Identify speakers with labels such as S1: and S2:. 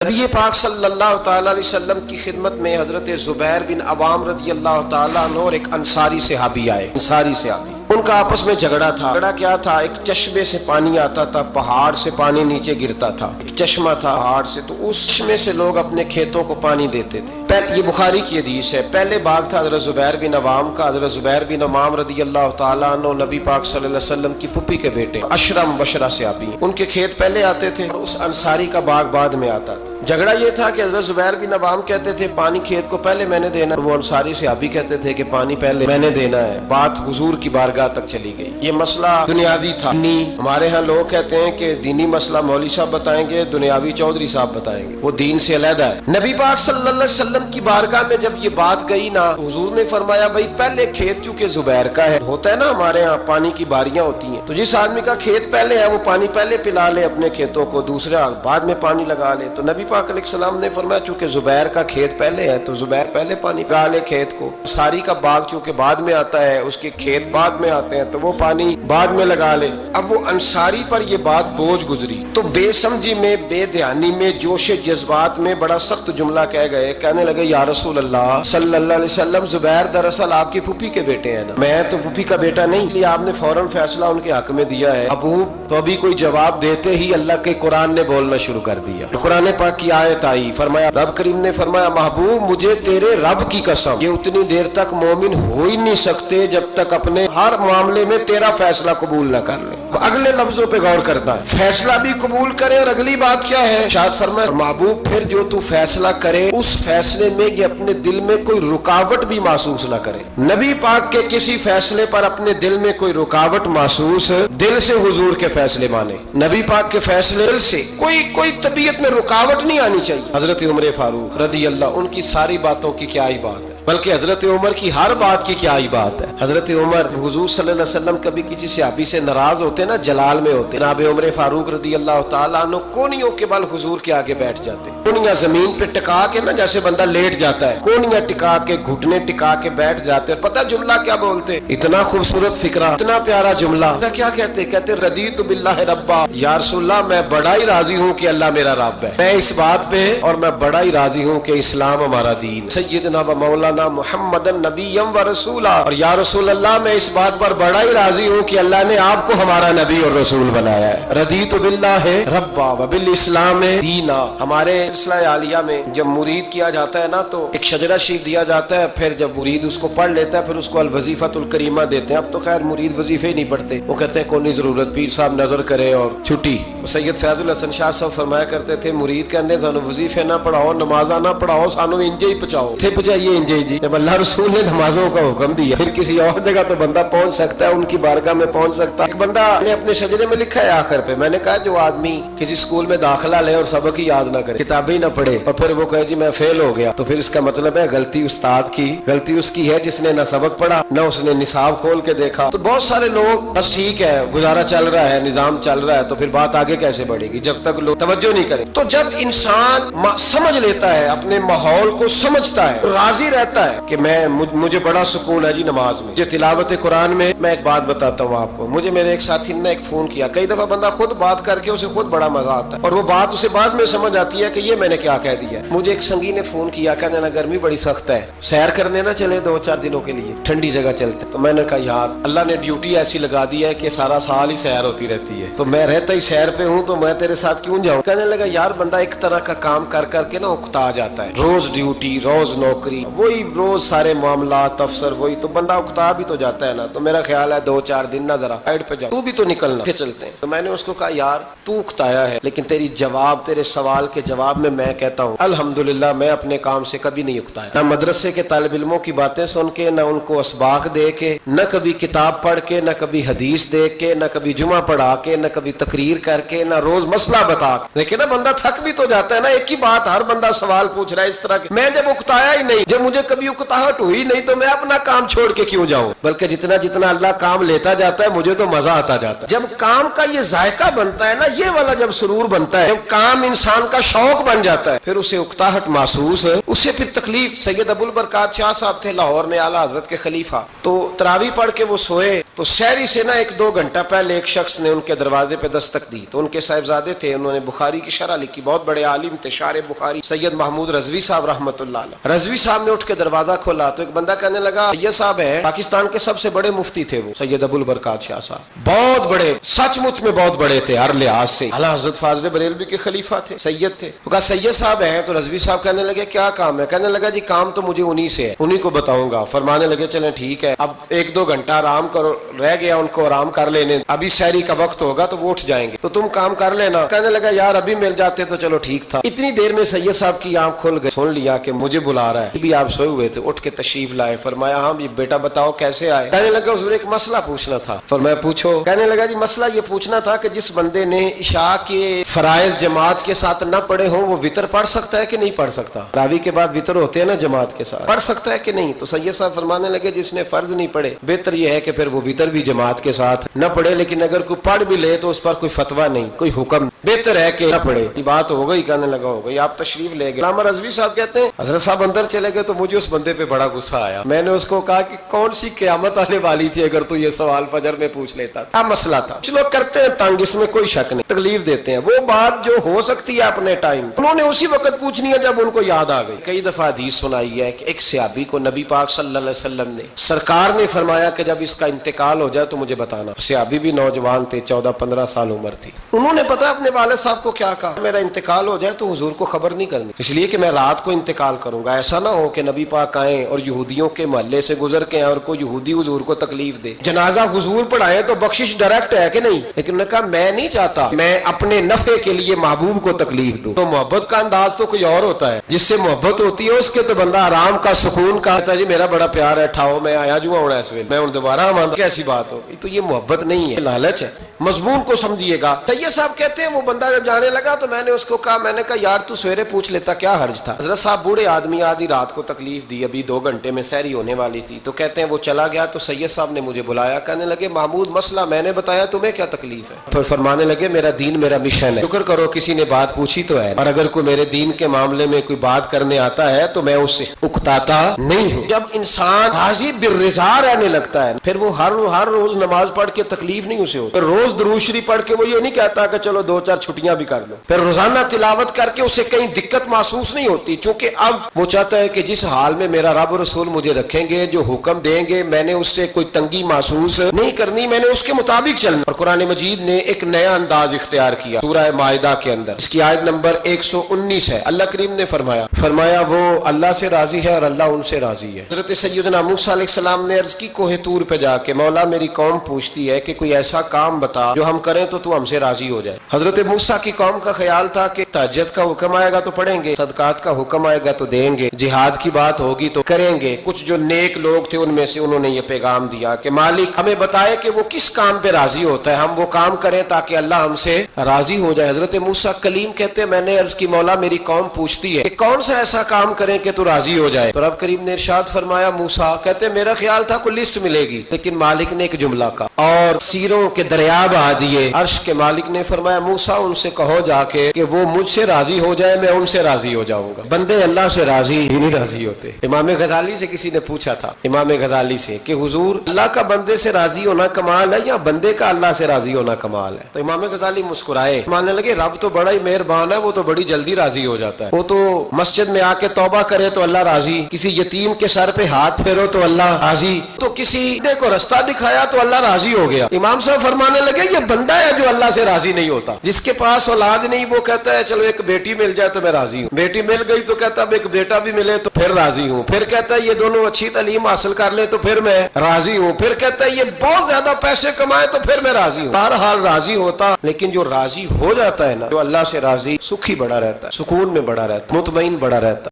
S1: نبی پاک صلی اللہ تعالیٰ علیہ وسلم کی خدمت میں حضرت زبیر بن عوام رضی اللہ تعالیٰ عنہ اور ایک انصاری صحابی آئے. انصاری صحابی، ان کا آپس میں جھگڑا تھا. جھگڑا کیا تھا؟ ایک چشمے سے پانی آتا تھا، پہاڑ سے پانی نیچے گرتا تھا. ایک چشمہ تھا پہاڑ سے، تو اس چشمے سے لوگ اپنے کھیتوں کو پانی دیتے تھے. یہ بخاری کی حدیث ہے. پہلے باغ تھا حضرت زبیر بن عوام کا. حضرت زبیر بن عوام رضی اللہ تعالیٰ عنہ نبی پاک صلی اللہ علیہ وسلم کی پھپھی کے بیٹے، اشرم بشرا صحابی. ان کے کھیت پہلے آتے تھے اور اس انصاری کا باغ بعد میں آتا تھا. جھگڑا یہ تھا کہ حضرت زبیر بن عوام کہتے تھے پانی کھیت کو پہلے میں نے دینا، وہ انصاری صحابی کہتے تھے کہ پانی پہلے میں نے دینا ہے. بات حضور کی بارگاہ تک چلی گئی. یہ مسئلہ دنیاوی تھا. ہمارے ہاں لوگ کہتے ہیں کہ دینی مسئلہ مولوی صاحب بتائیں گے، دنیاوی چودھری صاحب بتائیں گے، وہ دین سے علیحدہ ہے. نبی پاک صلی اللہ علیہ وسلم کی بارگاہ میں جب یہ بات گئی نا، حضور نے فرمایا بھائی پہلے کھیت چونکہ زبیر کا ہے، ہوتا ہے نا ہمارے ہاں پانی کی باریاں ہوتی ہیں، تو جس آدمی کا کھیت پہلے ہے وہ پانی پہلے پلا لے اپنے کھیتوں کو، دوسرا بعد میں پانی لگا لے. تو نبی پاک علیہ السلام نے فرمایا چونکہ زبیر کا کھیت پہلے ہے تو زبیر پہلے پانی لگا لے کھیت کو. ساری کا باغ چونکہ بعد میں آتا ہے، اس کے کھیت بعد میں آتے ہیں تو وہ پانی بعد میں لگا لے. اب وہ انصاری پر یہ بات بوجھ گزری تو بے سمجھی میں، بے دھیانی میں، جوش جذبات میں بڑا سخت جملہ کہہ گئے. کہنے لگے یا رسول اللہ صلی اللہ علیہ وسلم، زبیر دراصل آپ کی پھوپھی کے بیٹے ہیں نا، میں تو پھوپھی کا بیٹا نہیں، اس لیے آپ نے فوراً فیصلہ ان کے حق میں دیا ہے. ابو تو ابھی کوئی جواب دیتے ہی اللہ کے قرآن نے بولنا شروع کر دیا. قرآن پاک کی آیت آئی، فرمایا رب کریم نے فرمایا محبوب مجھے تیرے رب کی قسم، یہ اتنی دیر تک مومن ہو ہی نہیں سکتے جب تک اپنے ہر معاملے میں تیرا فیصلہ قبول نہ کر لیں. اگلے لفظوں پہ غور کرنا ہے، فیصلہ بھی قبول کرے اور اگلی بات کیا ہے؟ شاید فرمایا محبوب پھر جو تو فیصلہ کرے اس فیصلے میں یہ اپنے دل میں کوئی رکاوٹ بھی محسوس نہ کرے. نبی پاک کے کسی فیصلے پر اپنے دل میں کوئی رکاوٹ محسوس، دل سے حضور کے فیصلے مانے. نبی پاک کے فیصلے دل سے کوئی طبیعت میں رکاوٹ نہیں آنی چاہیے. حضرت عمر فاروق رضی اللہ، ان کی ساری باتوں کی کیا ہی بات ہے، بلکہ حضرت عمر کی ہر بات کی کیا ہی بات ہے. حضرت عمر حضور صلی اللہ علیہ وسلم کبھی کسی صحابی سے ناراض ہوتے نا، جلال میں ہوتے، جناب عمر فاروق رضی اللہ تعالیٰ عنہ کونیوں کے بل حضور کے آگے بیٹھ جاتے. کونیاں زمین پہ ٹکا کے نا، جیسے بندہ لیٹ جاتا ہے، کونیاں ٹکا کے، گھٹنے ٹکا کے بیٹھ جاتے. پتہ جملہ کیا بولتے؟ اتنا خوبصورت فکرہ، اتنا پیارا جملہ. کیا کہتے رضیت باللہ ربا، یا رسول اللہ میں بڑا ہی راضی ہوں کہ اللہ میرا رب ہے، میں اس بات پہ، اور میں بڑا ہی راضی ہوں کہ اسلام ہمارا دین، سیدنا و مولانا محمد نبی و رسولا، اور یا رسول اللہ میں اس بات پر بڑا ہی راضی ہوں کہ اللہ نے آپ کو ہمارا نبی اور رسول بنایا ہے. رضیت باللہ ربا و بالاسلام دینا. ہمارے سلسلہ عالیہ میں جب مرید کیا جاتا ہے نا تو ایک شجرہ شریف دیا جاتا ہے، پھر جب مرید اس کو پڑھ لیتا ہے پھر اس کو الوظیفۃ الکریمہ دیتے ہیں. اب تو خیر مرید وظیفے نہیں پڑھتے، وہ کہتے ہیں کوئی نہیں ضرورت، پیر صاحب نظر کرے اور چھٹی. سید فیض الحسن شاہ صاحب فرمایا کرتے تھے مرید کہندے سانو وظیفے نہ پڑھاؤ، نمازاں نہ پڑھاؤ، سانو انجے ہی پہنچاؤ. تھے پہنچائیے انجے جی. جب اللہ رسول نے نمازوں کا حکم دیا پھر کسی اور جگہ تو بندہ پہنچ سکتا ہے، ان کی بارگاہ میں پہنچ سکتا ہے. ایک بندہ نے اپنے شجرے میں لکھا ہے آخر پہ، میں نے کہا جو آدمی کسی اسکول میں داخلہ لے اور سبق ہی یاد نہ کرے، کتابیں نہ پڑھے، اور پھر وہ کہے جی میں فیل ہو گیا، تو پھر اس کا مطلب ہے غلطی استاد کی، غلطی اس کی ہے جس نے نہ سبق پڑھا نہ اس نے نصاب کھول کے دیکھا. تو بہت سارے لوگ بس ٹھیک ہے گزارا چل رہا ہے، نظام چل رہا ہے، تو پھر بات آگے کیسے بڑھے گی جب تک لوگ توجہ نہیں کریں. تو جب انسان سمجھ لیتا ہے، اپنے ماحول کو سمجھتا ہے، راضی رہتا ہے کہ مجھے بڑا سکون ہے جی نماز میں، یہ تلاوت قرآن میں. میں ایک بات بتاتا ہوں آپ کو، مجھے میرے ایک ساتھی نے ایک فون کیا. کئی دفعہ بندہ خود بات کر کے اسے خود بڑا مزہ آتا ہے اور وہ بات اسے بعد میں سمجھ آتی ہے کہ یہ میں نے کیا کہہ دیا. مجھے ایک سنگی نے فون کیا، کہنے لگا گرمی بڑی سخت ہے، سیر کرنے نہ چلے 2-4 دنوں کے لیے، ٹھنڈی جگہ چلتے. تو میں نے کہا یار اللہ نے ڈیوٹی ایسی لگا دی ہے کہ سارا سال ہی سیر ہوتی رہتی ہے، تو میں رہتا ہی سیر پہ ہوں، تو میں تیرے ساتھ کیوں جاؤں. کہنے لگا یار بندہ ایک طرح کا کام کر کر کے نا اکتا جاتا ہے، روز ڈیوٹی، روز نوکری، وہی روز سارے معاملات، افسر وہی، تو بندہ اکتا بھی تو جاتا ہے نا. تو میرا خیال ہے 2-4 دن نہ ذرا سائڈ پہ جاؤ، تو بھی تو نکلنا کہ چلتے ہیں. تو میں نے اس کو کہا یار تو اکتایا ہے، لیکن تیرے سوال کے جواب میں کہتا ہوں الحمدللہ میں اپنے کام سے کبھی نہیں اکتایا، نہ مدرسے کے طالب علموں کی باتیں سن کے، نہ ان کو اسباق دے کے، نہ کبھی کتاب پڑھ کے، نہ کبھی حدیث دیکھ کے، نہ کبھی جمعہ پڑھا کے، نہ کبھی تقریر کر کے، نہ روز مسئلہ بتا کے. دیکھیں نا بندہ تھک بھی تو جاتا ہے نا، ایک ہی بات ہر بندہ سوال پوچھ رہا ہے اس طرح کے. میں جب اکتایا ہی نہیں، جب مجھے کبھی اکتاہٹ ہوئی نہیں، تو میں اپنا کام چھوڑ کے کیوں جاؤں. بلکہ جتنا اللہ کام لیتا جاتا ہے مجھے تو مزہ آتا جاتا ہے. جب کام کا یہ ذائقہ بنتا ہے نا، یہ والا جب سرور بنتا ہے، جب کام انسان کا شوق بن جاتا ہے، پھر اسے اکتاہٹ محسوس ہے، اسے پھر تکلیف. سید ابو البرکات شاہ صاحب تھے لاہور میں، اعلیٰ حضرت کے خلیفہ. تو تراویح پڑھ کے وہ سوئے تو سحری سے نا 1-2 گھنٹہ پہلے ایک شخص نے ان کے دروازے پہ دستک دی. تو تو ان کے صاحبزادے تھے، انہوں نے بخاری کی شرح لکھی، بہت بڑے عالم تھے، شارح بخاری سید محمود رضوی صاحب رحمۃ اللہ علیہ۔ رضوی صاحب نے اٹھ کے دروازہ کھولا تو ایک بندہ کہنے لگا سید صاحب ہے، پاکستان کے سب سے بڑے مفتی تھے وہ، سید ابو البرکات شاہ صاحب، بہت بڑے، سچ مچ میں بہت بڑے تھے ہر لحاظ سے، اعلیٰ حضرت فاضل بریلوی کے خلیفہ تھے، سید تھے۔ تو کہا سید صاحب ہیں؟ تو رضوی صاحب کہنے لگے کیا کام ہے؟ کہنے لگا جی کام تو مجھے انہی سے ہے، انہی کو بتاؤں گا۔ فرمانے لگے چلیں ٹھیک ہے، اب 1-2 گھنٹہ آرام کرو، رہ گیا ان کو آرام کر لینے، ابھی سحری کا وقت ہوگا تو وہ اٹھ جائیں گے، تو تم کام کر لینا۔ کہنے لگا یار ابھی مل جاتے تو چلو ٹھیک تھا۔ اتنی دیر میں سید صاحب کی آنکھ کھل گئی، سن لیا کہ مجھے بلا رہا ہے، بھی آپ سوئے ہوئے تھے، اٹھ کے تشریف لائے، فرمایا ہاں یہ بیٹا بتاؤ کیسے آئے؟ کہنے لگا حضور ایک مسئلہ پوچھنا تھا۔ فرمایا پوچھو۔ کہنے لگا جی مسئلہ یہ پوچھنا تھا کہ جس بندے نے عشاء کے فرائض جماعت کے ساتھ نہ پڑھے ہوں وہ وتر پڑھ سکتا ہے کہ نہیں پڑھ سکتا؟ راوی کے بعد وتر ہوتے ہیں نا جماعت کے ساتھ، پڑھ سکتا ہے کہ نہیں؟ تو سید صاحب فرمانے لگے جس نے فرض نہیں پڑھے بہتر یہ ہے کہ پھر وہ وتر بھی جماعت کے ساتھ نہ پڑھے، لیکن اگر کوئی پڑھ بھی لے تو اس پر کوئی فتویٰ نہیں، کوئی حکم، بہتر ہے کہ نہ پڑھے۔ یہ بات ہو گئی، کہنے لگا ہو گئی، آپ تشریف لے گئے۔ علامہ رضوی صاحب کہتے ہیں حضرت صاحب اندر چلے گئے تو مجھے اس بندے پہ بڑا غصہ آیا، میں نے اس کو کہا کہ کون سی قیامت آنے والی تھی اگر تو یہ سوال فجر میں پوچھ لیتا؟ کیا مسئلہ تھا؟ کچھ لوگ کرتے ہیں تنگ، اس میں کوئی شک نہیں، تکلیف دیتے ہیں، وہ بات جو ہو سکتی ہے اپنے ٹائم انہوں نے اسی وقت پوچھنی ہے جب ان کو یاد آ گئی۔ کئی دفعہ حدیث سنائی ہے کہ ایک صحابی کو نبی پاک صلی اللہ علیہ وسلم نے، سرکار نے فرمایا کہ جب اس کا انتقال ہو جائے تو مجھے بتانا۔ صحابی بھی نوجوان تھے، 14-15 سال عمر تھی، انہوں نے پتا اپنے والد صاحب کو کیا کہا، میرا انتقال ہو جائے تو حضور کو خبر نہیں کرنی، اس لیے کہ میں رات کو انتقال کروں گا، ایسا نہ ہو کہ نبی پاک آئیں اور یہودیوں کے محلے سے گزر کے اور کوئی یہودی حضور کو تکلیف دے، جنازہ حضور پڑھائے تو بخشش ڈائریکٹ ہے کہ نہیں؟ لیکن انہوں نے کہا میں نہیں چاہتا میں اپنے نفع کے لیے محبوب کو تکلیف دوں۔ تو محبت کا انداز تو کوئی اور ہوتا ہے، جس سے محبت ہوتی ہے اس کے تو بندہ آرام کا سکون کا ہوتا ہے، جی میرا بڑا پیار ہے، ٹھاؤ میں آیا جو ہوں اس ویل میں ہوں دوبارہ آمد، کیسی بات ہو؟ تو یہ محبت نہیں ہے، لالچ ہے، مضمون کو سمجھیے گا۔ سید صاحب کہتے ہیں وہ بندہ جب جانے لگا تو میں نے اس کو کہا، میں نے کہا یار تو سویرے پوچھ لیتا کیا حرج تھا؟ حضرت صاحب بوڑھے آدمی، آدھی رات کو تکلیف دی، ابھی 2 گھنٹے میں سحری ہونے والی تھی، تو کہتے ہیں وہ چلا گیا تو سید صاحب نے مجھے بلایا، کہنے لگے محمود مسئلہ میں نے بتایا، تمہیں کیا تکلیف ہے؟ پھر فرمانے لگے میرا دین میرا مشن ہے، شکر کرو کسی نے بات پوچھی تو ہے، اور اگر کوئی میرے دین کے معاملے میں کوئی بات کرنے آتا ہے تو میں اس سے اکتاتا نہیں ہوں۔ جب انسان راضی بالرضا رہنے لگتا ہے پھر وہ ہر روز نماز پڑھ کے تکلیف نہیں اسے ہوتی، پھر روز درود شریف پڑھ کے وہ یہ نہیں کہتا کہ چلو 2-4 چھٹیاں بھی کر لو، پھر روزانہ تلاوت کر کے اسے کہیں دقت محسوس نہیں ہوتی، چونکہ اب وہ چاہتا ہے کہ جس حال میں میرا رب رسول مجھے رکھیں گے، جو حکم دیں گے میں نے اس سے کوئی تنگی محسوس نہیں کرنی، میں نے اس کے مطابق چلنا۔ اور قرآن مجید نے ایک نیا انداز اختیار کیا سورہ مائدہ کے اندر، اس کی آیت نمبر 119 ہے، اللہ کریم نے فرمایا وہ اللہ سے راضی ہے اور اللہ ان سے راضی ہے۔ حضرت سیدنا موسیٰ علیہ السلام نے عرض کی کوہ طور پہ جا کے، مولا میری قوم پوچھتی ہے کہ کوئی ایسا کام بتا جو ہم کریں تو تو ہم سے راضی ہو جائے۔ حضرت موسیٰ کی قوم کا خیال تھا کہ تہجد کا حکم آئے گا تو پڑھیں گے، صدقات کا حکم آئے گا تو دیں گے، جہاد کی بات ہوگی تو کریں گے۔ کچھ جو نیک لوگ تھے ان میں سے انہوں نے یہ پیغام دیا کہ مالک ہمیں بتائے کہ وہ کس کام پہ راضی ہوتا ہے، ہم وہ کام کریں تاکہ اللہ ہم سے راضی ہو جائے۔ حضرت موسیٰ کلیم کہتے ہیں میں نے عرض کی مولا میری قوم پوچھتی ہے کہ کون سا ایسا کام کریں کہ تو راضی ہو جائے، تو رب کریم نے ارشاد فرمایا موسیٰ کہتے ہیں میرا خیال تھا کوئی لسٹ ملے گی، لیکن مالک نے ایک جملہ کہا اور سیروں کے دریا بہا دیے۔ عرش کے مالک نے فرمایا موسیٰ ان سے کہو جا کے کہ وہ مجھ سے راضی ہو جائے، میں ان سے راضی ہو جاؤں گا۔ بندے اللہ سے راضی ہی نہیں راضی ہوتے۔ امام غزالی سے کسی نے پوچھا تھا، امام غزالی سے، کہ حضور اللہ کا بندے سے راضی ہونا کمال ہے یا بندے کا اللہ سے راضی ہونا کمال ہے؟ تو امام غزالی مسکرائے، ماننے لگے رب تو بڑا ہی مہربان ہے، وہ تو بڑی جلدی راضی ہو جاتا ہے، وہ تو مسجد میں آ کے توبہ کرے تو اللہ راضی، کسی یتیم کے سر پہ ہاتھ پھیرو تو اللہ راضی، تو کسی نے کو رستہ دکھایا تو اللہ راضی ہو گیا۔ امام صاحب فرمانے لگے یہ بندہ ہے جو اللہ سے راضی نہیں ہوتا، جس کے پاس اولاد نہیں وہ کہتا ہے چلو ایک بیٹی مل جائے تو میں راضی ہوں، بیٹی مل گئی تو کہتا اب ایک بیٹا بھی ملے تو پھر راضی ہوں، پھر کہتا ہے یہ دونوں اچھی تعلیم حاصل کر لے تو پھر میں راضی ہوں، پھر کہتا ہے یہ بہت زیادہ پیسے کمائے تو پھر میں راضی ہوں۔ بہرحال راضی ہوتا، لیکن جو راضی ہو جاتا ہے نا، جو اللہ سے راضی، سکھی بڑا رہتا ہے، سکون میں بڑا رہتا ہے، مطمئن بڑا رہتا ہے۔